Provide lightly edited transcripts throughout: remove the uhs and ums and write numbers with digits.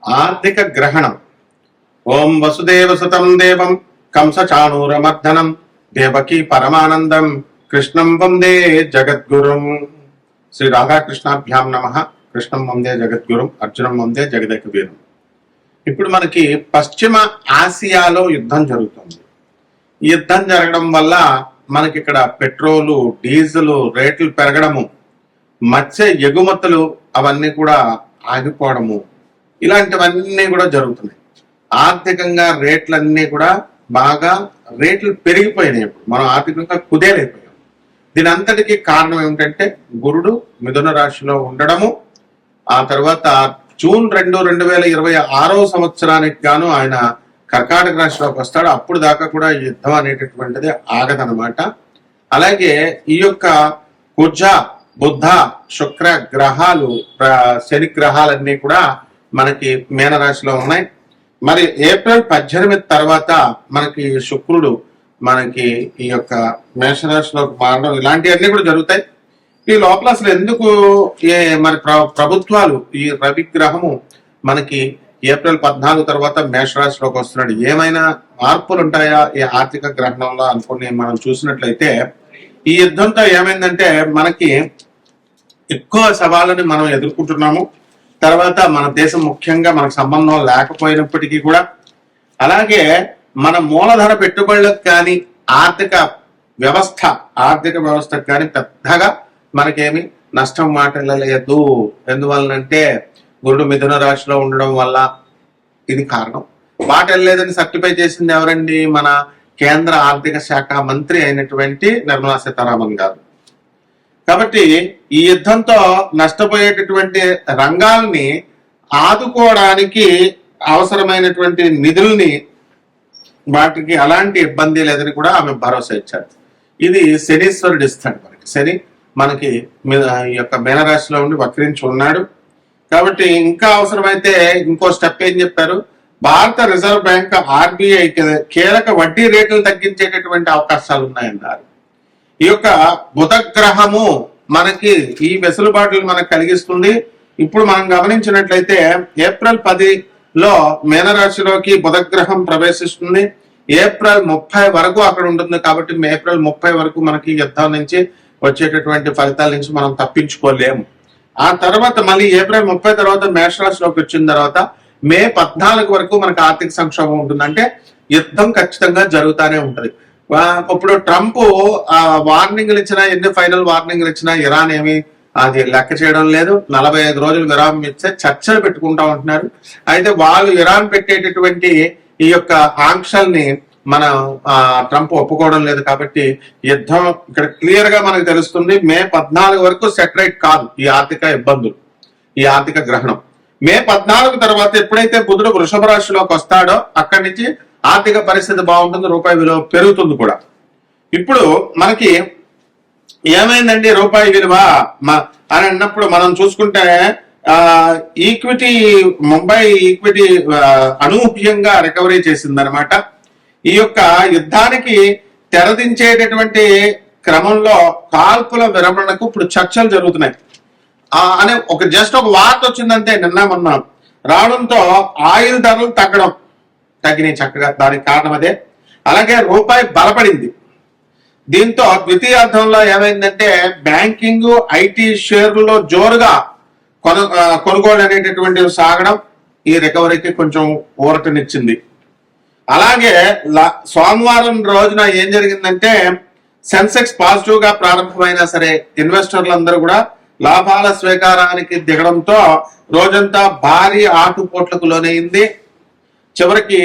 ఆర్థిక గ్రహణం. ఓం వసుదేవసుతం దేవం కంసచాణూరమర్దనం దేవకీ పరమానందం కృష్ణం వందే జగద్గురుం. శ్రీ రాధాకృష్ణాభ్యాం నమః. కృష్ణం వందే జగద్గురుం, అర్జునం వందే జగదేక వీరం. ఇప్పుడు మనకి పశ్చిమ ఆసియాలో యుద్ధం జరుగుతుంది. ఈ యుద్ధం జరగడం వల్ల మనకి ఇక్కడ పెట్రోలు, డీజిల్ రేట్లు పెరగడము, మత్స్య ఎగుమతులు అవన్నీ కూడా ఆగిపోవడము, ఇలాంటివన్నీ కూడా జరుగుతున్నాయి. ఆర్థికంగా రేట్లన్నీ కూడా బాగా రేట్లు పెరిగిపోయినాయి. ఇప్పుడు మనం ఆర్థికంగా కుదేలైపోయాం. దీని అంతటికీ కారణం ఏమిటంటే గురుడు మిథున రాశిలో ఉండడము, ఆ తర్వాత జూన్ 2, 2026 సంవత్సరానికి గాను ఆయన కర్కాటక రాశిలోకి వస్తాడు. అప్పుడు దాకా కూడా యుద్ధం అనేటటువంటిది ఆగదనమాట. అలాగే ఈ యొక్క కుజ, బుద్ధ, శుక్ర గ్రహాలు, శని గ్రహాలన్నీ కూడా మనకి మీనరాశిలో ఉన్నాయి. మరి ఏప్రిల్ 18 తర్వాత మనకి శుక్రుడు మనకి ఈ యొక్క మేషరాశిలోకి మారడం, ఇలాంటివన్నీ కూడా జరుగుతాయి. ఈ లోపల అసలు ఎందుకు మరి ప్రభుత్వాలు ఈ రవి గ్రహము మనకి ఏప్రిల్ 14 తర్వాత మేషరాశిలోకి వస్తున్నాడు, ఏమైనా మార్పులు ఉంటాయా ఈ ఆర్థిక గ్రహణంలో అనుకుని మనం చూసినట్లయితే, ఈ యుద్ధంతో ఏమైందంటే మనకి ఎక్కువ సవాళ్ళని మనం ఎదుర్కొంటున్నాము. తర్వాత మన దేశం ముఖ్యంగా మనకు సంబంధం లేకపోయినప్పటికీ కూడా, అలాగే మన మూలధన పెట్టుబడులకు కానీ ఆర్థిక వ్యవస్థకు కానీ పెద్దగా మనకేమి నష్టం మాటలేదు. ఎందువలనంటే గురుడు మిథున రాశిలో ఉండడం వల్ల ఇది కారణం. మాట వెళ్ళలేదని సర్టిఫై చేసింది ఎవరండి? మన కేంద్ర ఆర్థిక శాఖ మంత్రి అయినటువంటి నిర్మలా సీతారామన్ గారు. కాబట్టి ఈ యుద్ధంతో నష్టపోయేటటువంటి రంగాల్ని ఆదుకోవడానికి అవసరమైనటువంటి నిధుల్ని, వాటికి అలాంటి ఇబ్బంది లేదని కూడా ఆమె భరోసా ఇచ్చారు. ఇది శనీశ్వరుడు ఇస్తాడు మనకి. శని మనకి ఈ యొక్క మీనరాశిలో ఉండి వక్రించి ఉన్నాడు. కాబట్టి ఇంకా అవసరమైతే ఇంకో స్టెప్ ఏం చెప్పారు? భారత రిజర్వ్ బ్యాంక్ RBI కీలక వడ్డీ రేట్లు తగ్గించేటటువంటి అవకాశాలు ఉన్నాయన్నారు. ఈ యొక్క బుధ గ్రహము మనకి ఈ వెసులుబాటులు మనకు కలిగిస్తుంది. ఇప్పుడు మనం గమనించినట్లయితే ఏప్రిల్ 10లో మీనరాశిలోకి బుధ గ్రహం ప్రవేశిస్తుంది. ఏప్రిల్ 30 వరకు అక్కడ ఉంటుంది. కాబట్టి ఏప్రిల్ 30 వరకు మనకి యుద్ధం నుంచి వచ్చేటటువంటి ఫలితాల నుంచి మనం తప్పించుకోలేము. ఆ తర్వాత మళ్ళీ ఏప్రిల్ 30 తర్వాత మేషరాశిలోకి వచ్చిన తర్వాత మే 14 వరకు మనకు ఆర్థిక సంక్షోభం ఉంటుంది. అంటే యుద్ధం ఖచ్చితంగా జరుగుతూనే ఉంటది. ఇప్పుడు ట్రంప్ వార్నింగ్లు ఇచ్చినా, ఎన్ని ఫైనల్ వార్నింగ్లు ఇచ్చినా ఇరాన్ ఏమి అది లెక్క చేయడం లేదు. 45 రోజులు విరామం ఇచ్చే చర్చలు పెట్టుకుంటా ఉంటున్నారు. అయితే వాళ్ళు ఇరాన్ పెట్టేటటువంటి ఈ యొక్క ఆంక్షల్ని మన ట్రంప్ ఒప్పుకోవడం లేదు. కాబట్టి యుద్ధం ఇక్కడ క్లియర్ గా మనకు తెలుస్తుంది. మే 14 వరకు సెటరైట్ కాదు ఈ ఆర్థిక ఇబ్బందులు, ఈ ఆర్థిక గ్రహణం. మే 14 తర్వాత ఎప్పుడైతే బుధుడు వృషభ రాశిలోకి వస్తాడో అక్కడి నుంచి ఆర్థిక పరిస్థితి బాగుంటుంది, రూపాయి విలువ పెరుగుతుంది కూడా. ఇప్పుడు మనకి ఏమైందండి రూపాయి విలువ అని అన్నప్పుడు మనం చూసుకుంటే ఈక్విటీ, ముంబై ఈక్విటీ అనూహ్యంగా రికవరీ చేసిందనమాట. ఈ యొక్క యుద్ధానికి తెరదించేటటువంటి క్రమంలో కాల్పుల విరమణకు ఇప్పుడు చర్చలు జరుగుతున్నాయి అనే జస్ట్ ఒక వార్త వచ్చిందంటే నిన్న మొన్న రావడంతో ఆయిల్ ధరలు తగ్గినాయి చక్కగా. దానికి కారణం అదే. అలాగే రూపాయి బలపడింది. దీంతో ద్వితీయార్థంలో ఏమైందంటే బ్యాంకింగ్, IT షేర్లలో జోరుగా కొనుగోలు అనేటటువంటివి సాగడం ఈ రికవరీకి కొంచెం ఊరటనిచ్చింది. అలాగే సోమవారం రోజున ఏం జరిగిందంటే సెన్సెక్స్ పాజిటివ్ గా ప్రారంభమైనా సరే ఇన్వెస్టర్లందరూ కూడా లాభాల స్వీకారానికి దిగడంతో రోజంతా భారీ ఆటుపోట్లకు లోనైంది. చివరికి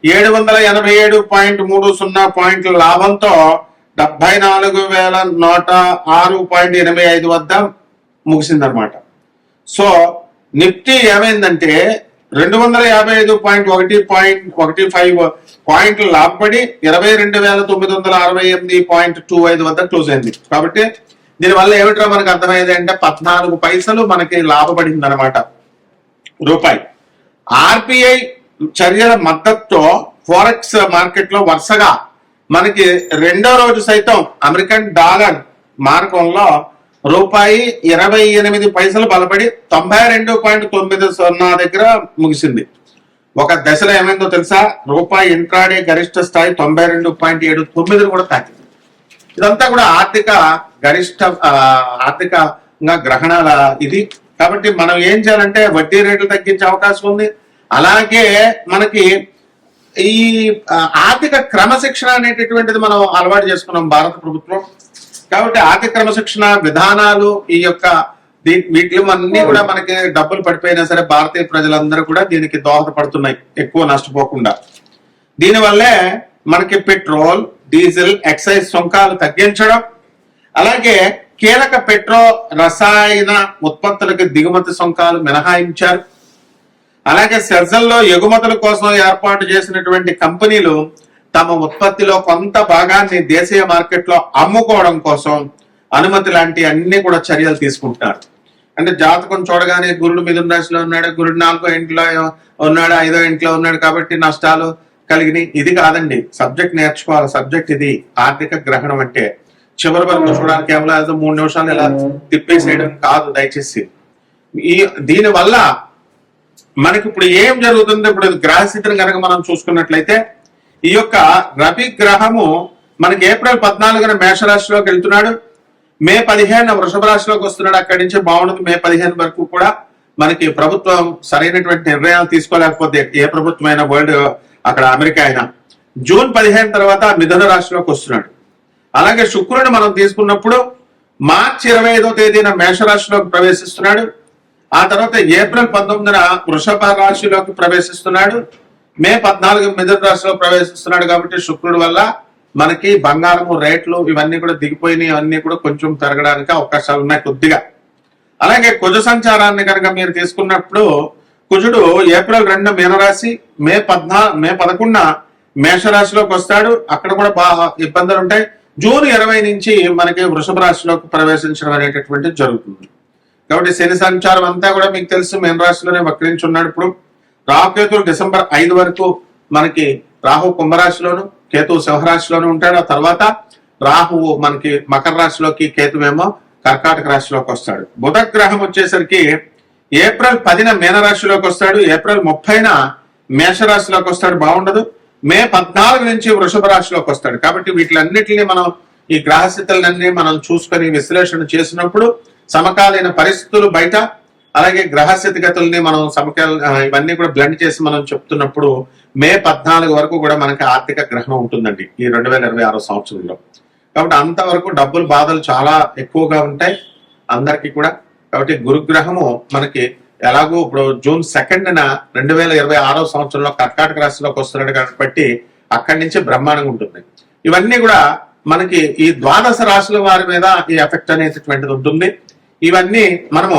787.30 పాయింట్ల లాభంతో 74,106.85 వద్ద ముగిసిందనమాట. సో నిఫ్టీ ఏమైందంటే 255.15 పాయింట్లు లాభపడి 22,968.25 వద్ద క్లోజ్ అయింది. కాబట్టి దీనివల్ల ఏమిటో మనకు అర్థమైంది అంటే 14 పైసలు మనకి లాభపడింది అనమాట రూపాయి. RBI చర్యల మద్దతుతో ఫారెక్స్ మార్కెట్ లో వరుసగా మనకి రెండో రోజు సైతం అమెరికన్ డాలర్ మార్గంలో ₹28 బలపడి 92.90 దగ్గర ముగిసింది. ఒక దశలో ఏమైందో తెలుసా, రూపాయి ఇంట్రాడే గరిష్ట స్థాయి 92.79 కూడా తాకింది. ఇదంతా కూడా ఆర్థికంగా గ్రహణాల ఇది. కాబట్టి మనం ఏం చేయాలంటే వడ్డీ రేట్లు తగ్గించే అవకాశం ఉంది. అలాగే మనకి ఈ ఆర్థిక క్రమశిక్షణ అనేటటువంటిది మనం అలవాటు చేసుకున్నాం భారత ప్రభుత్వం. కాబట్టి ఆర్థిక క్రమశిక్షణ విధానాలు ఈ యొక్క వీటిలో అన్ని కూడా మనకి డబ్బులు పడిపోయినా సరే భారతీయ ప్రజలందరూ కూడా దీనికి దోహదపడుతున్నాయి ఎక్కువ నష్టపోకుండా. దీనివల్లే మనకి పెట్రోల్, డీజిల్, ఎక్సైజ్ సుంకాలు తగ్గించడం, అలాగే కీలక రసాయన ఉత్పత్తులకు దిగుమతి సుంకాలు మినహాయించారు. అలాగే సెజ్జల్లో ఎగుమతుల కోసం ఏర్పాటు చేసినటువంటి కంపెనీలు తమ ఉత్పత్తిలో కొంత భాగాన్ని దేశీయ మార్కెట్లో అమ్ముకోవడం కోసం అనుమతి లాంటి అన్ని కూడా చర్యలు తీసుకుంటున్నారు. అంటే జాతకం చూడగానే గురుడు మిథున రాశిలో ఉన్నాడు, గురుడు 4వ ఇంట్లో ఉన్నాడు, 5వ ఇంట్లో ఉన్నాడు కాబట్టి నష్టాలు కలిగినాయి. ఇది కాదండి, సబ్జెక్ట్ నేర్చుకోవాలి. సబ్జెక్ట్ ఇది ఆర్థిక గ్రహణం అంటే. చివరి వరకు చూడాలి, కేవలం 3 నిమిషాలు ఇలా తిప్పేసేయడం కాదు దయచేసి. దీని వల్ల మనకి ఇప్పుడు ఏం జరుగుతుంది, ఇప్పుడు గ్రహస్థితిని కనుక మనం చూసుకున్నట్లయితే ఈ యొక్క రవి గ్రహము మనకి ఏప్రిల్ 14న మేషరాశిలోకి వెళ్తున్నాడు, మే 15 వృషభ రాశిలోకి వస్తున్నాడు. అక్కడి నుంచి బాగుంటుంది. మే 15 వరకు కూడా మనకి ప్రభుత్వం సరైనటువంటి నిర్ణయాలు తీసుకోలేకపోతే, ఏ ప్రభుత్వమైనా వరల్డ్ అక్కడ అమెరికా అయినా, జూన్ 15 తర్వాత మిథున రాశిలోకి వస్తున్నాడు. అలాగే శుక్రుడు మనం తీసుకున్నప్పుడు మార్చి 25వ తేదీన మేషరాశిలోకి ప్రవేశిస్తున్నాడు. ఆ తర్వాత ఏప్రిల్ 19న వృషభ రాశిలోకి ప్రవేశిస్తున్నాడు. మే 14 మిథున రాశిలో ప్రవేశిస్తున్నాడు. కాబట్టి శుక్రుడు వల్ల మనకి బంగారము రేట్లు ఇవన్నీ కూడా దిగిపోయినాయి. అవన్నీ కూడా కొంచెం పెరగడానికి అవకాశాలు ఉన్నాయి కొద్దిగా. అలాగే కుజ సంచారాన్ని కనుక మీరు తీసుకున్నప్పుడు కుజుడు ఏప్రిల్ 2 మీనరాశి, మే 11న మేషరాశిలోకి వస్తాడు. అక్కడ కూడా బాగా ఇబ్బందులు ఉంటాయి. జూన్ 20 నుంచి మనకి వృషభ రాశిలోకి ప్రవేశించడం అనేటటువంటిది జరుగుతుంది. కాబట్టి శని సంచారం అంతా కూడా మీకు తెలుసు మీనరాశిలోనే వక్రించి ఉన్నాడు. ఇప్పుడు రాహుకేతులు డిసెంబర్ 5 వరకు మనకి రాహు కుంభరాశిలోను, కేతువు సింహరాశిలోనూ ఉంటాడు. ఆ తర్వాత రాహువు మనకి మకర రాశిలోకి, కేతువేమో కర్కాటక రాశిలోకి వస్తాడు. బుధ గ్రహం వచ్చేసరికి ఏప్రిల్ 10న మీనరాశిలోకి వస్తాడు, ఏప్రిల్ 30న మేషరాశిలోకి వస్తాడు. బాగుండదు. మే 14 నుంచి వృషభ రాశిలోకి వస్తాడు. కాబట్టి వీటిలన్నిటిని మనం ఈ గ్రహస్థితులన్నీ మనం చూసుకొని విశ్లేషణ చేసినప్పుడు సమకాలీన పరిస్థితులు బయట, అలాగే గ్రహ స్థితిగతుల్ని మనం ఇవన్నీ కూడా బ్లెండ్ చేసి మనం చెప్తున్నప్పుడు మే 14 వరకు కూడా మనకి ఆర్థిక గ్రహణం ఉంటుందండి ఈ 2026 సంవత్సరంలో. కాబట్టి అంతవరకు డబ్బులు బాధలు చాలా ఎక్కువగా ఉంటాయి అందరికీ కూడా. కాబట్టి గురుగ్రహము మనకి ఎలాగో ఇప్పుడు జూన్ 2న 2026 సంవత్సరంలో కర్కాటక రాశిలోకి వస్తున్నాడు కాబట్టి అక్కడి నుంచి బ్రహ్మాండంగా ఉంటుంది. ఇవన్నీ కూడా మనకి ఈ 12 రాశుల వారి మీద ఈ ఎఫెక్ట్ అనేటటువంటిది ఉంటుంది. ఇవన్నీ మనము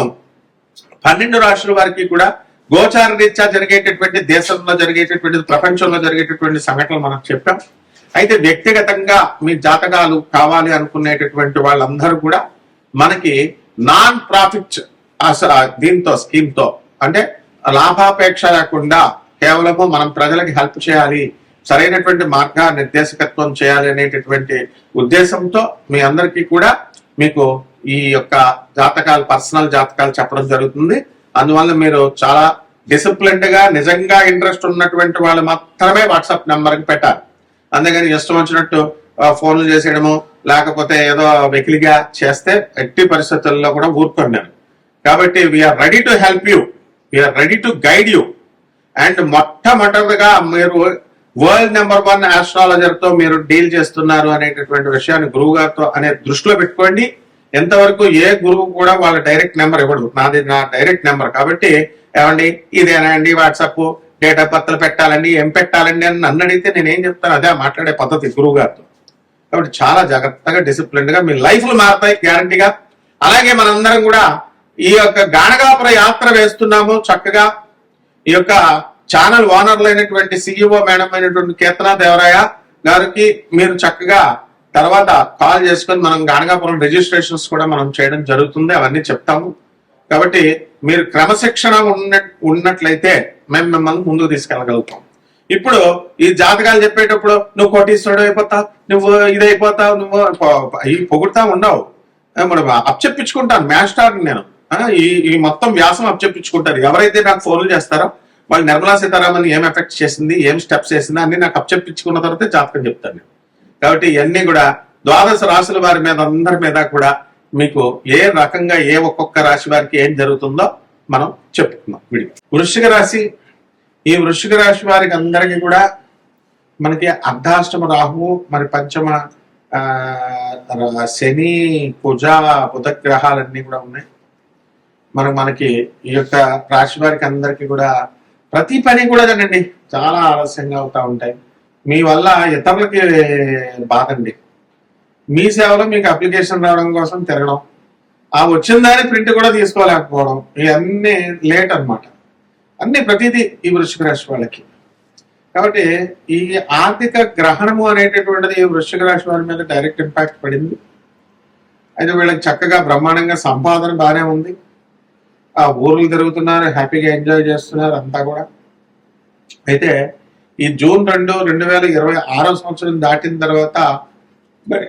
12 రాశుల వారికి కూడా గోచార రీత్యా జరిగేటటువంటి, దేశంలో జరిగేటటువంటి, ప్రపంచంలో జరిగేటటువంటి సంఘటనలు మనం చెప్పాం. అయితే వ్యక్తిగతంగా మీ జాతకాలు కావాలి అనుకునేటటువంటి వాళ్ళందరూ కూడా మనకి నాన్ ప్రాఫిట్ దీంతో స్కీమ్తో, అంటే లాభాపేక్ష లేకుండా కేవలము మనం ప్రజలకి హెల్ప్ చేయాలి, సరైనటువంటి మార్గ నిర్దేశకత్వం చేయాలి అనేటటువంటి ఉద్దేశంతో మీ అందరికీ కూడా మీకు ఈ యొక్క జాతకాలు, పర్సనల్ జాతకాలు చెప్పడం జరుగుతుంది. అందువల్ల మీరు చాలా డిసిప్లిన్డ్ గా, నిజంగా ఇంట్రెస్ట్ ఉన్నటువంటి వాళ్ళు మాత్రమే వాట్సాప్ నెంబర్కి పెట్టాలి. అందుకని ఇష్టం వచ్చినట్టు ఫోన్లు చేసేయడము, లేకపోతే ఏదో వెకిలిగా చేస్తే ఎట్టి పరిస్థితుల్లో కూడా ఊరుకోండి. కాబట్టి we're ready to help you, we're ready to guide you. And మొట్టమొదటిగా మీరు వరల్డ్ నెంబర్ 1 ఆస్ట్రాలజర్తో మీరు డీల్ చేస్తున్నారు అనేటటువంటి విషయాన్ని గురువు గారితో అనే దృష్టిలో పెట్టుకోండి. ఎంతవరకు ఏ గురువు కూడా వాళ్ళ డైరెక్ట్ నెంబర్ ఇవ్వడు, నాది నా డైరెక్ట్ నెంబర్. కాబట్టి ఏమండి ఇదేనా అండి వాట్సాప్, డేట్ ఆఫ్ బర్త్లు పెట్టాలండి, ఏం పెట్టాలండి అని నన్ను అడిగితే నేనేం చెప్తాను, అదే మాట్లాడే పద్ధతి గురువు గారితో. కాబట్టి చాలా జాగ్రత్తగా, డిసిప్లిన్డ్ గా మీ లైఫ్లు మారుతాయి గ్యారంటీగా. అలాగే మనందరం కూడా ఈ యొక్క గాణగాపుర యాత్ర వేస్తున్నాము. చక్కగా ఈ యొక్క ఛానల్ ఓనర్లు అయినటువంటి CEO మేడం అయినటువంటి కీర్తనా దేవరాయ గారికి మీరు చక్కగా తర్వాత కాల్ చేసుకొని మనం గాణగాపురం రిజిస్ట్రేషన్స్ కూడా మనం చేయడం జరుగుతుంది, అవన్నీ చెప్తాము. కాబట్టి మీరు క్రమశిక్షణ ఉన్నట్లయితే మేము మిమ్మల్ని ముందుకు తీసుకెళ్ళగలుగుతాం. ఇప్పుడు ఈ జాతకాలు చెప్పేటప్పుడు నువ్వు కోటీశ్వరుడు అయిపోతావు, నువ్వు ఇదైపోతావు, నువ్వు ఈ పొగుడుతా ఉండవు. మరి అప్పచెప్పించుకుంటాను మ్యాచ్ స్టార్ నేను. ఈ ఈ మొత్తం వ్యాసం అప్పచెప్పించుకుంటారు. ఎవరైతే నాకు ఫోన్లు చేస్తారో వాళ్ళు నిర్మలా సీతారామన్ ఏం ఎఫెక్ట్ చేసింది, ఏం స్టెప్స్ చేసింది అన్ని నాకు అప్పచెప్పించుకున్న తర్వాత జాతకం చెప్తాను నేను. కాబట్టి ఇవన్నీ కూడా ద్వాదశ రాశుల వారి మీద అందరి మీద కూడా మీకు ఏ రకంగా ఏ ఒక్కొక్క రాశి వారికి ఏం జరుగుతుందో మనం చెప్పుకుందాం విడిగా. వృశ్చిక రాశి, ఈ వృశ్చిక రాశి వారికి అందరికీ కూడా మనకి అర్ధాష్టమ రాహువు, మరి పంచమ శని, కుజ, బుధ గ్రహాలన్నీ కూడా ఉన్నాయి. మనకి ఈ యొక్క రాశి వారికి అందరికీ కూడా ప్రతి పని కూడా కదండి చాలా ఆలస్యంగా అవుతా ఉంటాయి. మీ వల్ల ఇతరులకి బాధండి. మీ సేవలో మీకు అప్లికేషన్ రావడం కోసం తిరగడం, ఆ వచ్చిన దాని ప్రింట్ కూడా తీసుకోలేకపోవడం, ఇవన్నీ లేట్ అనమాట. అన్ని ప్రతిదీ ఈ వృశ్చిక రాశి వాళ్ళకి. కాబట్టి ఈ ఆర్థిక గ్రహణము అనేటటువంటిది వృశ్చిక రాశి వారి మీద డైరెక్ట్ ఇంపాక్ట్ పడింది. అయితే వీళ్ళకి చక్కగా బ్రహ్మాండంగా సంపాదన బాగానే ఉంది. ఆ ఊర్లు తిరుగుతున్నారు, హ్యాపీగా ఎంజాయ్ చేస్తున్నారు అంతా కూడా. అయితే ఈ జూన్ 2, 2026 సంవత్సరం దాటిన తర్వాత మరి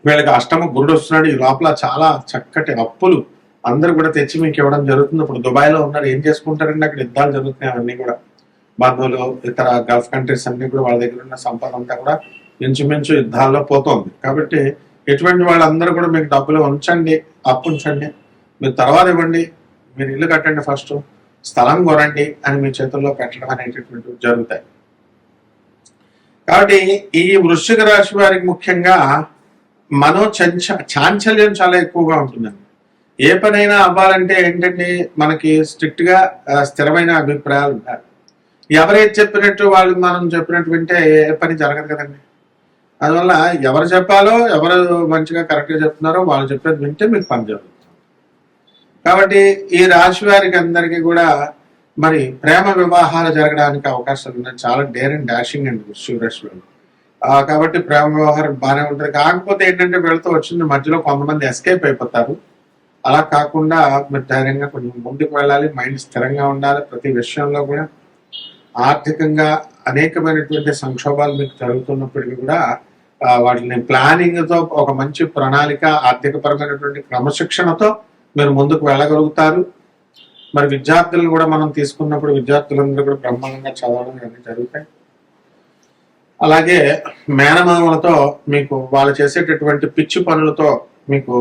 వీళ్ళకి అష్టమ గురుడు వస్తున్నాడు. ఈ లోపల చాలా చక్కటి అప్పులు అందరూ కూడా తెచ్చి మీకు ఇవ్వడం జరుగుతుంది. ఇప్పుడు దుబాయ్లో ఉన్నారు, ఏం చేసుకుంటారండి, అక్కడ యుద్ధాలు జరుగుతున్నాయి. అవన్నీ కూడా బంధువులు, ఇతర గల్ఫ్ కంట్రీస్ అన్ని కూడా వాళ్ళ దగ్గర ఉన్న సంపద అంతా కూడా ఇంచుమించు యుద్ధాల్లో పోతోంది. కాబట్టి ఎటువంటి వాళ్ళందరూ కూడా మీకు డబ్బులు ఉంచండి, అప్పు ఉంచండి, మీరు తర్వాత ఇవ్వండి, మీరు ఇల్లు కట్టండి, ఫస్ట్ స్థలం కొనండి అని మీ చేతుల్లో పెట్టడం అనేటటువంటివి జరుగుతాయి. కాబట్టి ఈ వృశ్చిక రాశి వారికి ముఖ్యంగా చాంచల్యం చాలా ఎక్కువగా ఉంటుందండి. ఏ పనైనా అవ్వాలంటే ఏంటంటే మనకి స్ట్రిక్ట్ గా స్థిరమైన అభిప్రాయాలు ఉంటాయి. ఎవరైతే చెప్పినట్టు వాళ్ళు మనం చెప్పినట్టు వింటే ఏ పని జరగదు కదండి. అందువల్ల ఎవరు చెప్పాలో, ఎవరు మంచిగా కరెక్ట్గా చెప్తున్నారో వాళ్ళు చెప్పేది వింటే మీకు పని జరుగుతుంది. కాబట్టి ఈ రాశి వారికి అందరికీ కూడా మరి ప్రేమ వివాహాలు జరగడానికి అవకాశాలు ఉన్నాయి. చాలా డేర్ అండ్ డాషింగ్ అండి వృశ్చిక రాశి వాళ్ళు. కాబట్టి ప్రేమ వ్యవహారం బాగానే ఉంటుంది. కాకపోతే ఏంటంటే వీళ్ళతో వచ్చిన మధ్యలో కొంతమంది ఎస్కేప్ అయిపోతారు. అలా కాకుండా మీరు ధైర్యంగా కొంచెం ముందుకు వెళ్ళాలి, మైండ్ స్థిరంగా ఉండాలి. ప్రతి విషయంలో కూడా ఆర్థికంగా అనేకమైనటువంటి సంక్షోభాలు మీకు జరుగుతున్నప్పటికీ కూడా వాటిని ప్లానింగ్తో, ఒక మంచి ప్రణాళిక, ఆర్థిక పరమైనటువంటి క్రమశిక్షణతో మీరు ముందుకు వెళ్ళగలుగుతారు. మరి విద్యార్థులను కూడా మనం తీసుకున్నప్పుడు విద్యార్థులందరూ కూడా బ్రహ్మాండంగా చదవడం ఇవన్నీ జరుగుతాయి. అలాగే మేనమామలతో మీకు వాళ్ళు చేసేటటువంటి పిచ్చి పనులతో మీకు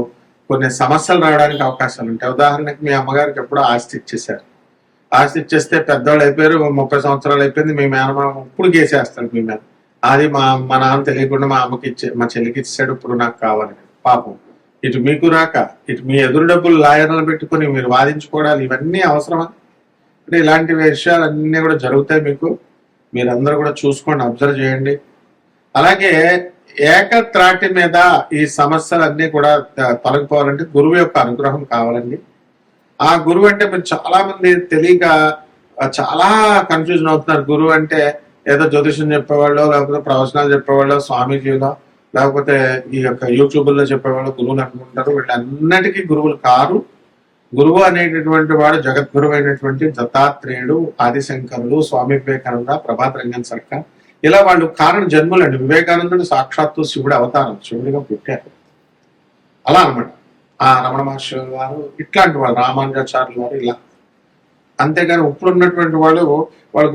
కొన్ని సమస్యలు రావడానికి అవకాశాలు ఉంటాయి. ఉదాహరణకి మీ అమ్మగారికి ఎప్పుడో ఆస్తి ఇచ్చేసారు. ఆస్తి ఇచ్చేస్తే పెద్దవాళ్ళు అయిపోయారు, 30 సంవత్సరాలు అయిపోయింది, మీ మేనమామ ఇప్పుడు గేసేస్తాడు మీ మీద. అది మా నాన్న తెలియకుండా మా అమ్మకి మా చెల్లికి ఇచ్చాడు, ఇప్పుడు నాకు కావాలి. పాపం ఇటు మీకు రాక, ఇటు మీ ఎదురు డబ్బులు లాయర్లు పెట్టుకుని మీరు వాదించుకోవడాలు ఇవన్నీ అవసరమా? అంటే ఇలాంటి విషయాలు అన్నీ కూడా జరుగుతాయి మీకు. మీరందరూ కూడా చూసుకోండి, అబ్జర్వ్ చేయండి. అలాగే ఏకత్రాటి మీద ఈ సమస్యలన్నీ కూడా తొలగిపోవాలంటే గురువు యొక్క అనుగ్రహం కావాలండి. ఆ గురువు అంటే మీరు చాలా మంది తెలియక చాలా కన్ఫ్యూజన్ అవుతున్నారు. గురువు అంటే ఏదో జ్యోతిషం చెప్పేవాళ్ళు, లేకపోతే ప్రవచనాలు చెప్పేవాళ్ళు, స్వామీజీలో, లేకపోతే ఈ యొక్క యూట్యూబ్లో చెప్పేవాళ్ళు గురువులు అనుకుంటారు. వీళ్ళన్నిటికీ గురువులు కారు. గురువు అనేటటువంటి వాడు జగద్గురువు అయినటువంటి దత్తాత్రేయుడు, ఆదిశంకరుడు, స్వామి వివేకానంద, ప్రభాత్ రంజన్ సర్కార్, ఇలా వాళ్ళు కారణ జన్ములండి. వివేకానందుడు సాక్షాత్తు శివుడు అవతారం, శివుడిగా పుట్టారు. అలా అనమాట. ఆ రమణ మహర్షి వారు, ఇట్లాంటి వాళ్ళు, రామానుజాచార్యులు వారు, ఇలా. అంతేగాని ఇప్పుడు ఉన్నటువంటి వాళ్ళు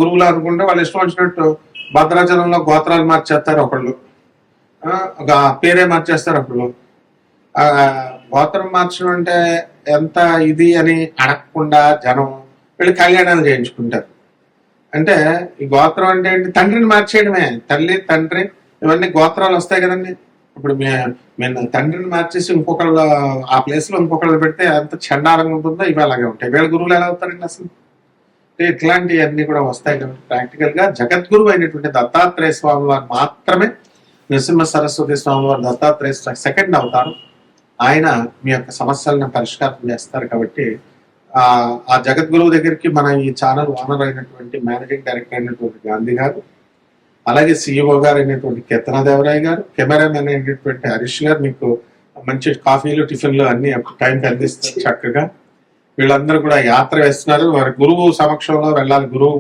గురువులు అనుకుంటే వాళ్ళు ఇష్టం వచ్చినట్టు భద్రాచలంలో గోత్రాలు మార్చేస్తారు ఒకళ్ళు, ఒక పేరే మార్చేస్తారు ఒకళ్ళు. గోత్రం మార్చడం అంటే ఎంత ఇది అని అడగకుండా జనం వీళ్ళు కళ్యాణాలు చేయించుకుంటారు. అంటే ఈ గోత్రం అంటే ఏంటి? తండ్రిని మార్చేయడమే. తల్లి, తండ్రి, ఇవన్నీ గోత్రాలు వస్తాయి కదండి. ఇప్పుడు మేము తండ్రిని మార్చేసి ఇంకొకళ్ళు ఆ ప్లేస్ లో ఇంకొకళ్ళు పెడితే ఎంత చండాలంగా ఉంటుందో ఇవి అలాగే ఉంటాయి. వీళ్ళ గురువులు ఎలా అవుతారండి అసలు? ఇట్లాంటివన్నీ కూడా వస్తాయి కాబట్టి ప్రాక్టికల్ గా జగద్గురువు అయినటువంటి దత్తాత్రేయ స్వామి వారు మాత్రమే, నృసింహ సరస్వతి స్వామి వారు దత్తాత్రేయ సెకండ్ అవుతారు. ఆయన మీ యొక్క సమస్యలను పరిష్కారం చేస్తారు. కాబట్టి ఆ జగద్గురువు దగ్గరికి మన ఈ ఛానల్ ఓనర్ అయినటువంటి మేనేజింగ్ డైరెక్టర్ అయినటువంటి గాంధీ గారు, అలాగే సిఇఓ గారు అయినటువంటి కేతనాదేవరాయ్ గారు, కెమెరామెన్ అయినటువంటి హరీష్ గారు మీకు మంచి కాఫీలు, టిఫిన్లు అన్ని టైంకి అందిస్తారు చక్కగా. వీళ్ళందరూ కూడా యాత్ర వేస్తున్నారు. వారి గురువు సమక్షంలో వెళ్ళాలి. గురువు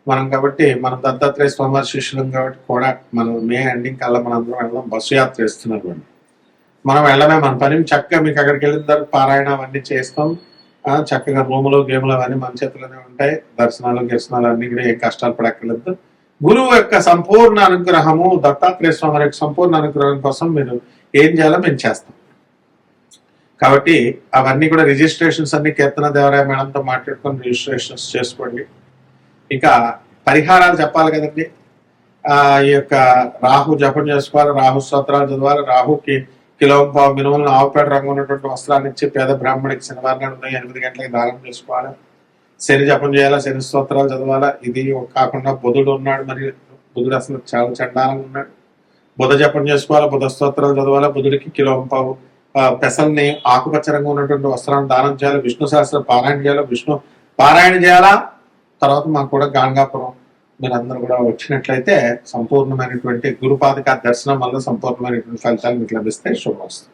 మనం కాబట్టి మనం దత్తాత్రేయ స్వామి శిష్యులం కాబట్టి కూడా మనం మే ఎండింగ్ కల్లా మనందరం వెళ్దాం. బస్సు యాత్ర వేస్తున్నారు. మనం వెళ్ళమే మన పని చక్కగా మీకు అక్కడికి వెళ్ళిన తర్వాత పారాయణ అవన్నీ చేస్తాం. చక్కగా రూములు గేములు అవన్నీ మన చేతిలోనే ఉంటాయి. దర్శనాలు గిర్శనాలు అన్ని కూడా ఏం కష్టాలు పడక్కర్లేదు. గురువు యొక్క సంపూర్ణ అనుగ్రహము, దత్తాత్రేయ స్వామి యొక్క సంపూర్ణ అనుగ్రహం కోసం మీరు ఏం చేయాలో మేము చేస్తాం. కాబట్టి అవన్నీ కూడా రిజిస్ట్రేషన్స్ అన్ని కీర్తన దేవరాయ మేడంతో మాట్లాడుకొని రిజిస్ట్రేషన్స్ చేసుకోండి. ఇంకా పరిహారాలు చెప్పాలి కదండి. ఈ యొక్క రాహు జపం చేసుకోవాలి, రాహు స్తోత్రాలు చదవాలి, రాహుకి కిలోంపావు మినుములను ఆవుపేట రంగు ఉన్నటువంటి వస్త్రాన్ని ఇచ్చి పేద బ్రాహ్మణికి శనివారం నాడు ఉదయం 8 గంటలకి దానం చేసుకోవాలి. శని జపం చేయాలా, శని స్తోత్రాలు చదవాలా. ఇది కాకుండా బుధుడు ఉన్నాడు, మరి బుధుడు అసలు చాలా చండాలంగా ఉన్నాడు. బుధ జపం చేసుకోవాలా, బుధ స్తోత్రాలు చదవాలా. బుధుడికి కిలోంపావు పెసల్ని ఆకుపచ్చ రంగు ఉన్నటువంటి వస్త్రాన్ని దానం చేయాలి. విష్ణు సహస్ర పారాయణ చేయాలి, విష్ణు పారాయణ చేయాలా. తర్వాత మాకు కూడా గాంగాపురం మీరందరూ కూడా వచ్చినట్లయితే సంపూర్ణమైనటువంటి గురుపాదిక దర్శనం వల్ల సంపూర్ణమైనటువంటి ఫలితాలు మీకు లభిస్తాయి. శుభమస్తు.